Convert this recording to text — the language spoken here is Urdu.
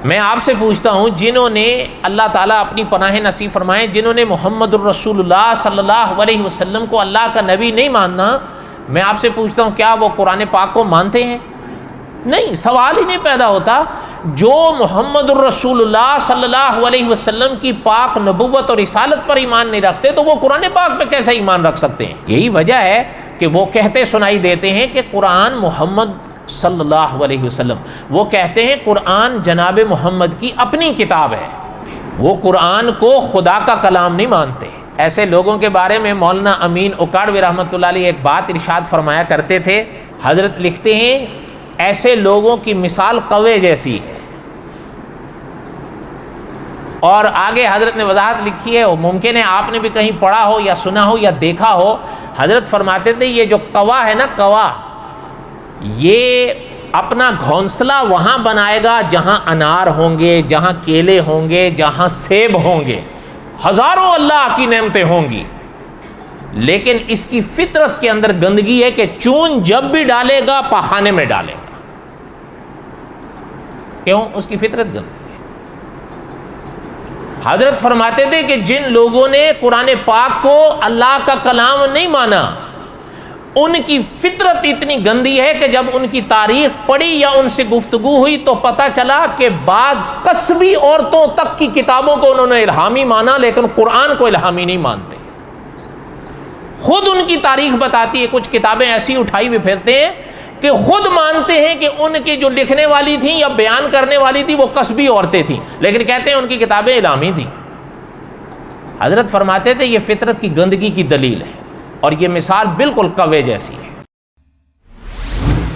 میں آپ سے پوچھتا ہوں، جنہوں نے اللہ تعالیٰ اپنی پناہ نصیب فرمائے، جنہوں نے محمد الرسول اللہ صلی اللہ علیہ وسلم کو اللہ کا نبی نہیں ماننا، میں آپ سے پوچھتا ہوں کیا وہ قرآن پاک کو مانتے ہیں؟ نہیں، سوال ہی نہیں پیدا ہوتا۔ جو محمد الرسول اللہ صلی اللہ علیہ وسلم کی پاک نبوت اور رسالت پر ایمان نہیں رکھتے تو وہ قرآن پاک پہ کیسے ایمان رکھ سکتے ہیں؟ یہی وجہ ہے کہ وہ کہتے سنائی دیتے ہیں کہ قرآن محمد صلی اللہ علیہ وسلم، وہ کہتے ہیں قرآن جناب محمد کی اپنی کتاب ہے، وہ قرآن کو خدا کا کلام نہیں مانتے۔ ایسے لوگوں کے بارے میں مولانا امین اکاڑوی رحمۃ اللہ علیہ ایک بات ارشاد فرمایا کرتے تھے۔ حضرت لکھتے ہیں ایسے لوگوں کی مثال کوے جیسی ہے، اور آگے حضرت نے وضاحت لکھی ہے، ممکن ہے آپ نے بھی کہیں پڑھا ہو یا سنا ہو یا دیکھا ہو۔ حضرت فرماتے تھے یہ جو کوا ہے نا، کوا، یہ اپنا گھونسلہ وہاں بنائے گا جہاں انار ہوں گے، جہاں کیلے ہوں گے، جہاں سیب ہوں گے، ہزاروں اللہ کی نعمتیں ہوں گی، لیکن اس کی فطرت کے اندر گندگی ہے کہ چون جب بھی ڈالے گا پخانے میں ڈالے گا۔ کیوں؟ اس کی فطرت گندگی ہے۔ حضرت فرماتے تھے کہ جن لوگوں نے قرآن پاک کو اللہ کا کلام نہیں مانا، ان کی فطرت اتنی گندی ہے کہ جب ان کی تاریخ پڑھی یا ان سے گفتگو ہوئی تو پتہ چلا کہ بعض قصبی عورتوں تک کی کتابوں کو انہوں نے الہامی مانا، لیکن قرآن کو الہامی نہیں مانتے۔ خود ان کی تاریخ بتاتی ہے، کچھ کتابیں ایسی اٹھائی ہوئے پھرتے ہیں کہ خود مانتے ہیں کہ ان کی جو لکھنے والی تھیں یا بیان کرنے والی تھی وہ قصبی عورتیں تھیں، لیکن کہتے ہیں ان کی کتابیں الہامی تھیں۔ حضرت فرماتے تھے یہ فطرت کی گندگی کی دلیل ہے، اور یہ مثال بالکل کوے جیسی ہے۔